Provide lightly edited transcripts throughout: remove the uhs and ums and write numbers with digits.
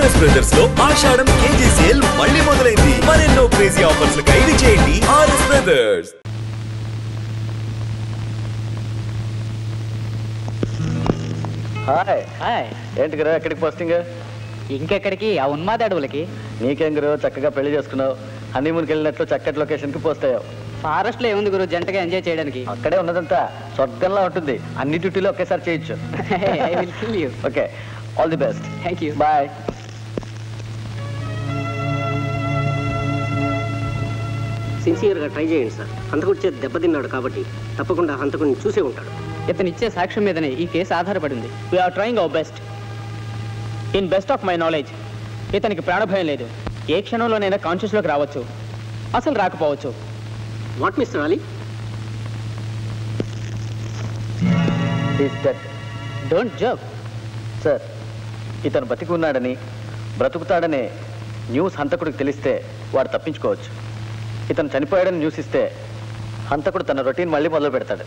RS brothers లో ఆషాఢం KG sale మళ్ళీ మొదలైంది. మరెన్నో క్రేజీ ఆఫర్స్ ఖైదీ చేయండి ఆర్ఎస్ బ్రదర్స్. Hi hi. ఏంటి గురు ఎక్కడికి పోస్టింగ్? ఇంకెక్కడికి, ఆ ఉన్మాద అడవులకి. నీకేం గురు చక్కగా పెళ్లి చేసుకున్నావు, హనీమూన్కి వెళ్ళినట్లు చక్కటి లొకేషన్ కి పోస్ట్ అయ్యావు. ఫారెస్ట్ లో ఏముంది గురు జంటగా ఎంజాయ్ చేయడానికి? అక్కడే ఉన్నదంతా స్వర్గంలా ఉంటుంది, అన్ని డ్యూటీలో ఒకేసారి చేయొచ్చు. Okay, all the best. Thank you, bye. సిన్సియర్గా ట్రై చేయండి సార్. హంతకుడి చేతి దెబ్బతిన్నాడు కాబట్టి తప్పకుండా హంతకుడిని చూసే ఉంటాడు. ఇతను ఇచ్చే సాక్ష్యం మీదనే ఈ కేసు ఆధారపడింది. We're trying our best. In best of my knowledge ఇతనికి ప్రాణభయం లేదు. ఏ క్షణంలోనైనా కాన్షియస్లోకి రావచ్చు, అసలు రాకపోవచ్చు. What mister Ali? Don't joke sir. ఇతను బతికి ఉన్నాడని, బ్రతుకుతాడనే న్యూస్ హంతకుడికి తెలిస్తే వాడు తప్పించుకోవచ్చు. ఇతను చనిపోయాడని న్యూస్ ఇస్తే హంతకుడు తన రొటీన్ మళ్ళీ మొదలు పెడతాడు.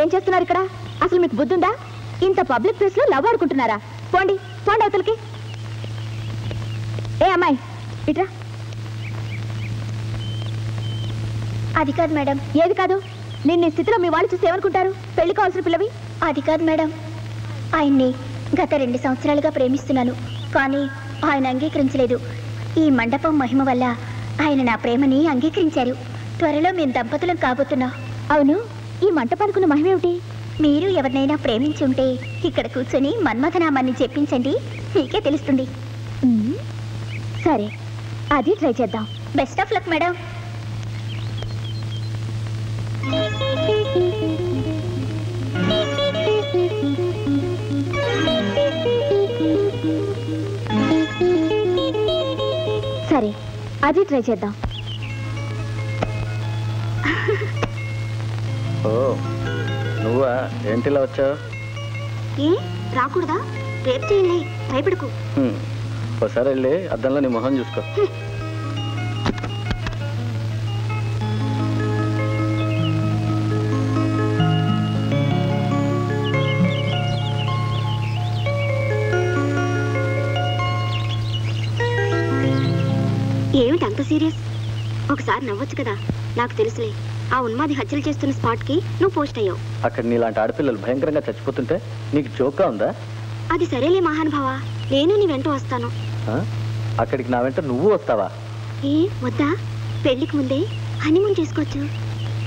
ఏం చేస్తున్నారు ఇక్కడ? అసలు మీకు బుద్ధుందా? ఇంత పబ్లిక్ ప్లేస్ లో లవ్ ఆడుకుంటున్నారా? పోండి పోండి అవతలకి. ఏ అమ్మాయి ఇట్రా. అది కాదు మేడం. ఏది కాదు? నిన్న స్థితిలో మీ వాళ్ళు చూసి ఏమనుకుంటారు? పెళ్లి కావాల్సిన పిల్లవి. అది కాదు మేడం, ఆయన్ని గత 2 సంవత్సరాలుగా ప్రేమిస్తున్నాను, కానీ ఆయన అంగీకరించలేదు. ఈ మండపం మహిమ వల్ల ఆయన నా ప్రేమని అంగీకరించారు. త్వరలో మేము దంపతులం కాబోతున్నాం. అవును, ఈ మంటపానికున్న మహిమేమిటి? మీరు ఎవరినైనా ప్రేమించుంటే ఇక్కడ కూర్చొని మన్మథనామాన్ని చెప్పించండి, మీకే తెలుస్తుంది. సరే, అది ట్రై చేద్దాం. Best of luck madam. సరే, అది ట్రై చేద్దాం. ఓ, నువ్వా? ఏంటిలా వచ్చావు? ఏ రాకూడదా? రేపు చేయండి, భయపడకు. ఒకసారి వెళ్ళి అద్దంలో నీ మొహం చూసుకో. ఏమిటి అంత సీరియస్? ఒకసారి నవ్వచ్చు కదా. నాకు తెలుసులే, ఆ ఉన్మాది హత్యలు చేస్తున్న స్పాట్ కి నువ్వు పోస్ట్ అయ్యావు. అక్కడ నీలాంటి ఆడపిల్లలు భయంకరంగా చచ్చిపోతుంటే నీకు జోక్గా ఉందా? అది సరేలే మహానుభావా, నేను నీ వెంట వస్తాను. అక్కడికి నా వెంట నువ్వు వస్తావా? ఏ వద్దా? పెళ్లికి ముందే హనీమూన్ చేసుకోవచ్చు.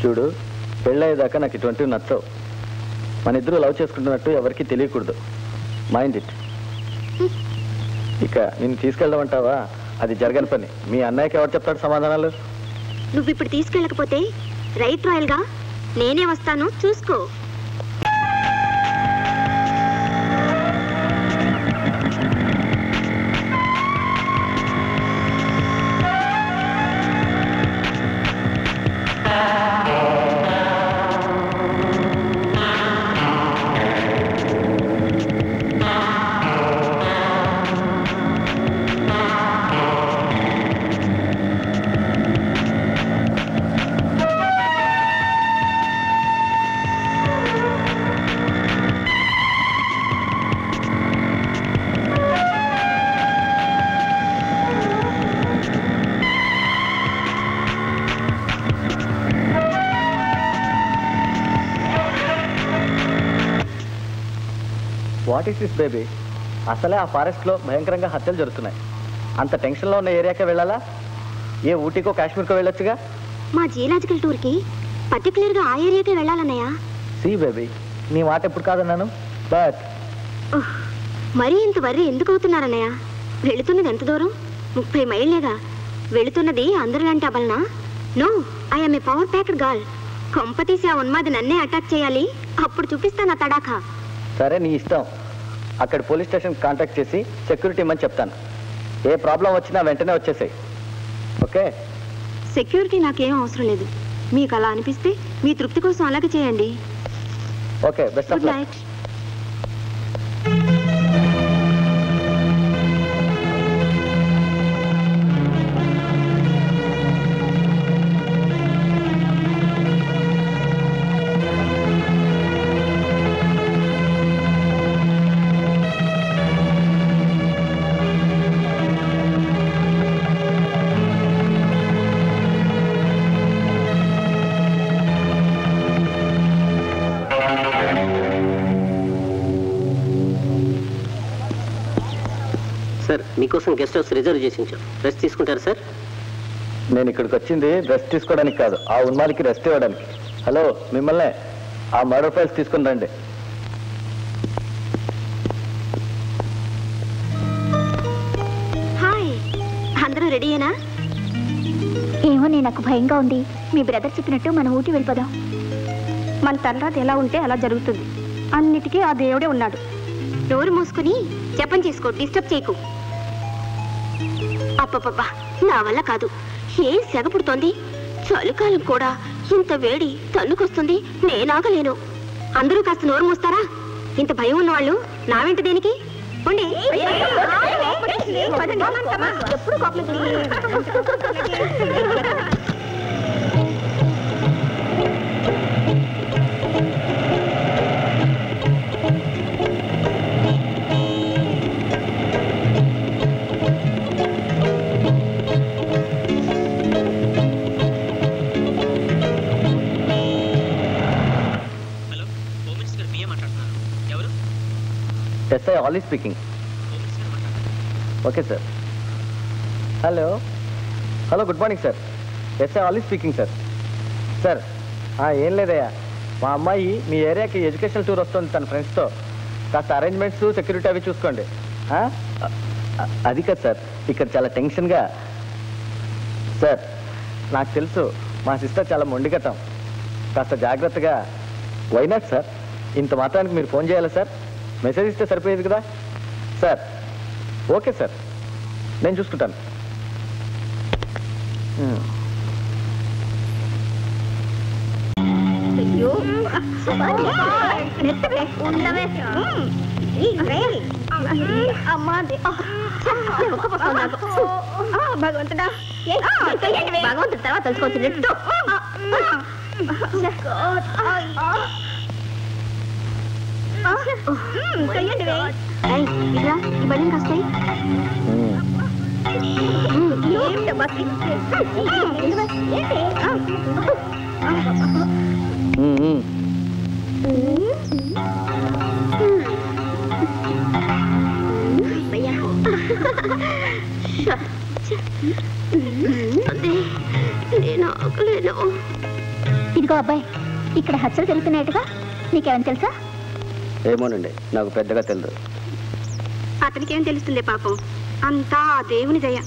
చూడు, పెళ్ళయ్యేదాకా నాకు ఇటువంటివి నచ్చవు. మన ఇద్దరు లవ్ చేసుకుంటున్నట్టు ఎవరికి తెలియకూడదు. Mind it. ఇక నిన్ను తీసుకెళ్దామంటావా? అది జరగని పని. మీ అన్నయ్యకి ఎవరు చెప్తాడు సమాధానాలు? నువ్వు ఇప్పుడు తీసుకెళ్ళకపోతే రైట్ రాయల్ గా నేనే వస్తాను, చూసుకో. What is this baby? అసలే ఆ ఫారెస్ట్లో భయంకరంగా హత్యలు జరుగుతున్నాయి. అంత టెన్షన్లో ఉన్న ఏరియాకే వెళ్ళాలా? ఏ ఊటీకో కాశ్మీర్కో వెళ్ళొచ్చుగా. మా జియోలాజికల్ టూర్కి పర్టికులర్గా ఆ ఏరియాకే వెళ్ళాలన్నయ్య. సి బేబీ, నీ మాట ఎప్పుడు కాదన్నాను. బట్ మరీ ఇంత వర్రీ ఎందుకు అవుతున్నారన్నయ్య? వెళుతున్నది ఎంత దూరం? 30 మైళ్ళేగా. వెళుతున్నది అందరిలాంటి అబలనా? No, I'm a power packed girl. కొంపతీసి ఆ ఉన్మాది నన్నే అటాక్ చేయాలి. అప్పుడు చూపిస్తాను ఆ తడాఖా. సరే, నీ ఇష్టం. అక్కడ పోలీస్ స్టేషన్ కాంటాక్ట్ చేసి సెక్యూరిటీ ఇమ్మని చెప్తాను. ఏ ప్రాబ్లం వచ్చినా వెంటనే వచ్చేసాయి. ఓకే? సెక్యూరిటీ నాకేం అవసరం లేదు. మీకు అలా అనిపిస్తే మీ తృప్తి కోసం అలాగే చేయండి. Okay, best of good luck. Night. Sir, మీకోసం గెస్ట్ హౌస్ రిజర్వ్ చేసి ఉంచాం. రెస్ట్ తీసుకుంటారు సార్? నేను ఇక్కడికి వచ్చింది రెస్ట్ తీసుకోవడానికి కాదు, ఆ ఉన్మాదికి రెస్ట్ ఇవ్వడానికి. హలో, మిమ్మల్నే. ఆ మర్డర్ ఫైల్స్ తీసుకుని రండి. హాయ్, అందరూ రెడీయేనా? ఏమో నాకు భయంగా ఉంది. మీ బ్రదర్ చెప్పినట్టు మనం ఊటీ వెళ్ళిపోదాం. మన తర్వాత ఎలా ఉంటే అలా జరుగుతుంది. అన్నిటికీ ఆ దేవుడే ఉన్నాడు. నోరు మూసుకుని జపం చేసుకో, డిస్టర్బ్ చేయకు. అప్పపబ్బా, నా వల్ల కాదు. ఏం సెగ పుడుతోంది. చలికాలం కూడా ఇంత వేడి తన్నుకొస్తుంది. నేనాగలేను. అందరూ కాస్త నోరు మూస్తారా? ఇంత భయం ఉన్నవాళ్ళు నా వెంట దేనికి? ఉండి. SI Ali speaking. Okay sir. Hello hello, good morning sir. SI Ali speaking sir. Sir, ఏం లేదయ్యా, మా అమ్మాయి మీ ఏరియాకి ఎడ్యుకేషనల్ టూర్ వస్తుంది తన ఫ్రెండ్స్తో. కాస్త అరేంజ్మెంట్స్, సెక్యూరిటీ అవి చూసుకోండి. అది కాదు సార్, ఇక్కడ చాలా టెన్షన్గా. సార్, నాకు తెలుసు మా సిస్టర్ చాలా మొండిగటం. కాస్త జాగ్రత్తగా. Why not sir? ఇంత మాత్రానికి మీరు ఫోన్ చేయాలా సార్? మెసేజ్ ఇస్తే సరిపోయేది కదా సార్. ఓకే సార్, నేను చూసుకుంటాను. భగవంతుడా, భగవంతుడి తర్వాత తెలుసుకోవచ్చు. ఇవన్నీ కాస్తాయి. నేను ఆగలేను. ఇదిగో అబ్బాయి, ఇక్కడ హత్యలు జరుగుతున్నాయటగా, నీకేమైనా తెలుసా? ఏమోనండి, నాకు పెద్దగా తెలియదు. అతనికేం తెలుస్తుంది పాపం, అంతా ఆ దేవుని దయ.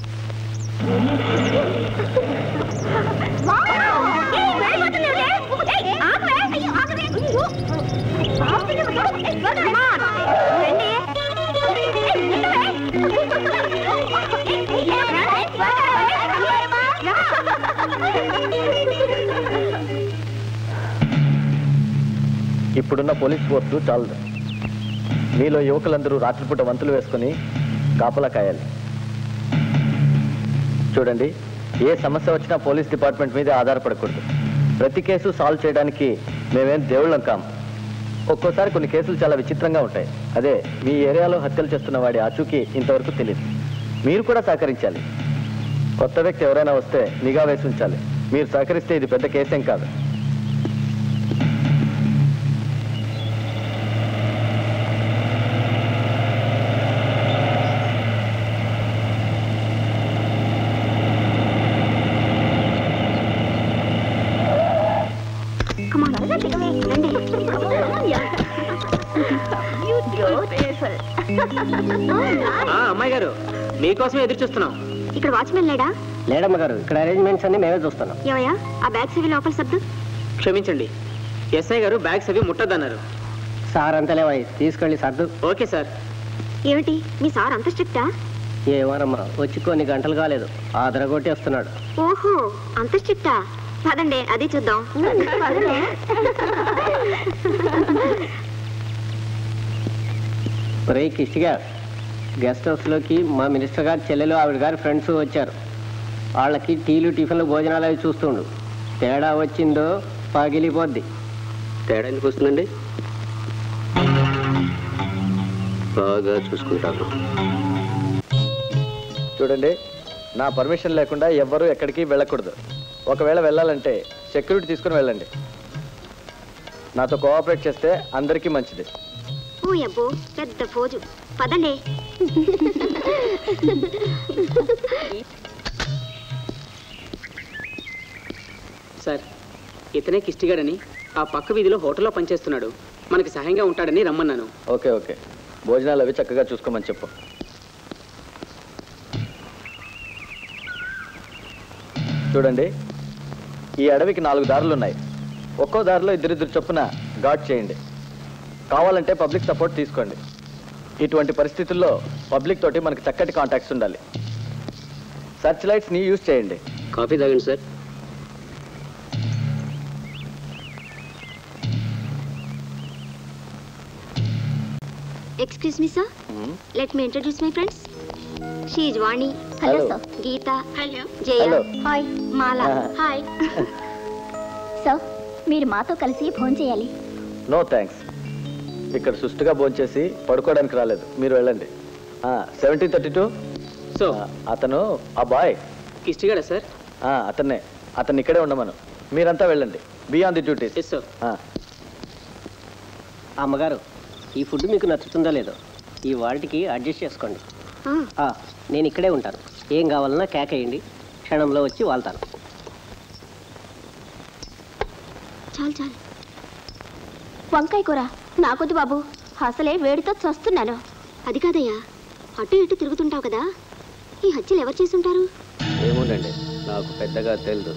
ఇప్పుడున్న పోలీస్ ఫోర్సు చాలదు. మీలో యువకులందరూ రాత్రిపూట వంతులు వేసుకుని కాపలా కాయాలి. చూడండి, ఏ సమస్య వచ్చినా పోలీస్ డిపార్ట్మెంట్ మీదే ఆధారపడకూడదు. ప్రతి కేసు సాల్వ్ చేయడానికి మేమేం దేవుళ్ళం కాం. ఒక్కోసారి కొన్ని కేసులు చాలా విచిత్రంగా ఉంటాయి. అదే మీ ఏరియాలో హత్యలు చేస్తున్న వాడి ఆచూకీ ఇంతవరకు తెలియదు. మీరు కూడా సహకరించాలి. కొత్త వ్యక్తి ఎవరైనా వస్తే నిఘా వేసి ఉంచాలి. మీరు సహకరిస్తే ఇది పెద్ద కేసేం కాదు. అమ్మాయి గారు మీకోసం ఎదురు చూస్తున్నాం. ఇక్కడ వాచ్మెన్ లేడా? లేడమ్మ గారు, ఇక్కడ అరేంజ్మెంట్స్ అన్ని మేమే చూస్తున్నాం. ఏమయ్యా ఆ బ్యాగ్స్ అవి లోపల శబ్దం. క్షమించండి, ఎస్ఐ గారు బ్యాగ్స్ అవి ముట్టద్దన్నారు. సార్ అంతలేవా, తీసుకెళ్ళి సర్దు. Okay sir. ఏమిటి మీ సార్ అంత స్ట్రిక్టా? ఏమోనమ్మా, వచ్చి కొన్ని గంటలు కాలేదు, ఆదరగొట్టి వస్తున్నాడు. ఓహో అంత స్ట్రిక్టా? పదండి అది చూద్దాం. రే కిష్టిగా, గెస్ట్ హౌస్లోకి మా మినిస్టర్ గారి చెల్లెలు ఆవిడ గారి ఫ్రెండ్స్ వచ్చారు. వాళ్ళకి టీలు టిఫిన్లు భోజనాలు అవి చూస్తుండు. తేడా వచ్చిందో పగిలిపోద్ది. తేడా ఎందుకు వస్తుందండి? బాగా చూసుకుంటాను. చూడండి, నా పర్మిషన్ లేకుండా ఎవ్వరూ ఎక్కడికి వెళ్ళకూడదు. ఒకవేళ వెళ్ళాలంటే సెక్యూరిటీ తీసుకుని వెళ్ళండి. నాతో కోఆపరేట్ చేస్తే అందరికీ మంచిది. ఓ అబ్బో పెద్ద ఫోజు. పదండి. సార్, ఇతనే కిష్టిగాడని ఆ పక్క వీధిలో హోటల్లో పనిచేస్తున్నాడు. మనకి సహాయంగా ఉంటాడని రమ్మన్నాను. ఓకే ఓకే, భోజనాలు అవి చక్కగా చూసుకోమని చెప్పు. చూడండి, ఈ అడవికి 4 దారులు ఉన్నాయి. ఒక్కో దారిలో ఇద్దరిద్దరు చొప్పున గార్డ్ చేయండి. కావాలంటే పబ్లిక్ సపోర్ట్ తీసుకోండి. ఇటువంటి పరిస్థితుల్లో పబ్లిక్ తోటి మనకు చక్కటి కాంటాక్ట్స్ ఉండాలి. సర్చ్ లైట్స్ని యూజ్ చేయండి. కాఫీ తాగండి sir. Excuse me sir, let me introduce my friends. She is Vani. Hello sir. Geeta. Hello. Hello. Jaya. Hi. Mala. Hi. Sir, మీరు మాతో కలిసి భోజనం చేయాలి. నో థ్యాంక్స్, ఇక్కడ సుష్టిగా భోంచేసి పడుకోవడానికి రాలేదు. మీరు వెళ్ళండి. 1732. సో అతను ఆ బాయ్ కిష్టిగాడా సార్? అతన్ని ఇక్కడే ఉండమను. మీరంతా వెళ్ళండి. Be on the duties. Yes sir. అమ్మగారు, ఈ ఫుడ్ మీకు నచ్చుతుందో లేదో, ఈ వాటికి అడ్జస్ట్ చేసుకోండి. నేను ఇక్కడే ఉంటాను. ఏం కావాలన్నా కేకేయండి, క్షణంలో వచ్చి వాళ్తాను. చాలు చాలు. వంకాయ కూర నాకొద్దు బాబు, అసలే వేడితో చస్తున్నాను. అది కాదయ్యా, అటు ఇటు తిరుగుతుంటావు కదా, ఈ హత్యలు ఎవరు చేసుంటారు? ఏమోనండి, నాకు పెద్దగా తెలియదు.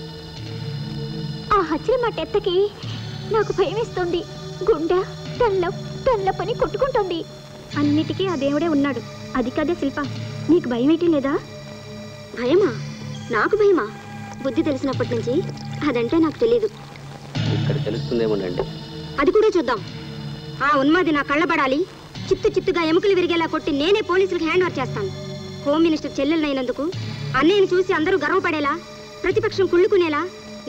ఆ హత్యల మాట ఎత్తకి నాకు భయం వేస్తుంది. గుండె టల్ల పని కొట్టుకుంటుంది. అన్నిటికీ ఆ దేవుడే ఉన్నాడు. అది కాదే శిల్ప, నీకు భయం ఏంటి లేదా? భయమా? నాకు భయమా? బుద్ధి తెలిసినప్పటి నుంచి అదంటే నాకు తెలీదు. ఇక్కడ తెలుస్తుందేమోనండి. అది కూడా చూద్దాం. ఆ ఉన్మాది నా కళ్ళబడాలి. చిత్తుగా ఎముకలు విరిగేలా కొట్టి నేనే పోలీసులకు హ్యాండ్ ఓవర్ చేస్తాను. హోమ్ మినిస్టర్ చెల్లెలైనందుకు అన్నయ్యని చూసి అందరూ గర్వపడేలా, ప్రతిపక్షం కుళ్ళుకునేలా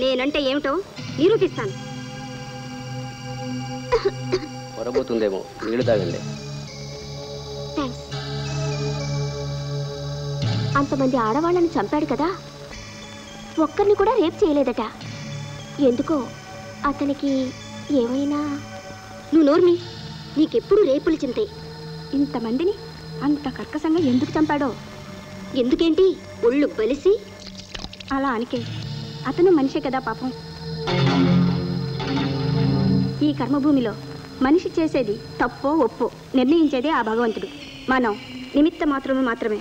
నేనంటే ఏమిటో నిరూపిస్తాను. పొరబోతుందేమో, నీళ్ళు తాగండి. థ్యాంక్స్. అంతమంది ఆడవాళ్ళని చంపాడు కదా, ఒక్కరిని కూడా రేప్ చేయలేదట. ఎందుకో అతనికి ఏమైనా... నువ్వు నోర్మి, నీకెప్పుడు రేపులు చింతే. ఇంతమందిని అంత కర్కశంగా ఎందుకు చంపాడో? ఎందుకేంటి, ఒళ్ళు బలిసి అలా అనికే. అతను మనిషే కదా పాపం. ఈ కర్మభూమిలో మనిషి చేసేది తప్పో ఒప్పో నిర్ణయించేదే ఆ భగవంతుడు. మనం నిమిత్త మాత్రమే.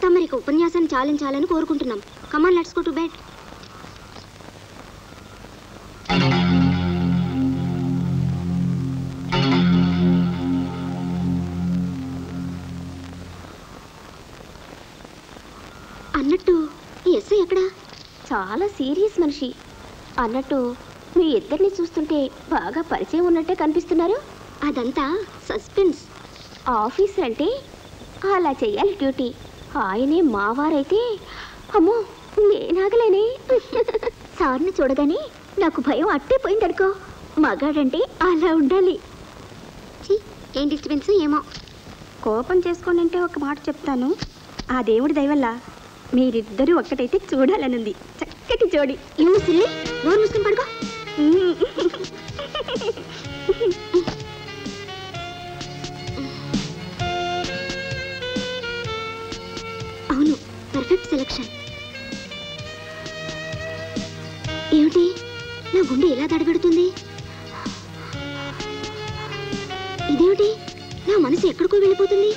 తమరికి ఉపన్యాసాన్ని చాలించాలని కోరుకుంటున్నాం. కమాన్, లెట్స్ గో టు బెడ్. అన్నట్టు ఈ ఎస్ఐ ఎక్కడా? చాలా సీరియస్ మనిషి. అన్నట్టు మీ ఇద్దరిని చూస్తుంటే బాగా పరిచయం ఉన్నట్టే కనిపిస్తున్నారు. అదంతా సస్పెన్స్. ఆఫీసర్ అంటే అలా చెయ్యాలి డ్యూటీ. ఆయనే మావారైతే అమ్మో నేనాగలేనే. సార్ని చూడగానే నాకు భయం అట్టే పోయిందనుకో. మగాడంటే అలా ఉండాలి. ఏం డిస్టర్బెన్స్ ఏమో. కోపం చేసుకోనంటే ఒక మాట చెప్తాను. ఆ దేవుడి దయవల్ల మీరిద్దరూ ఒక్కటైతే చూడాలనుంది. చక్కటి జోడి. ఇల్లు సిల్లి నోరు మూసుకుని పడుకో. అవును, పర్ఫెక్ట్ సెలక్షన్. ఏమిటి నా గుండె ఎలా దడబెడుతుంది? ఇదేమిటి నా మనసు ఎక్కడికో వెళ్ళిపోతుంది.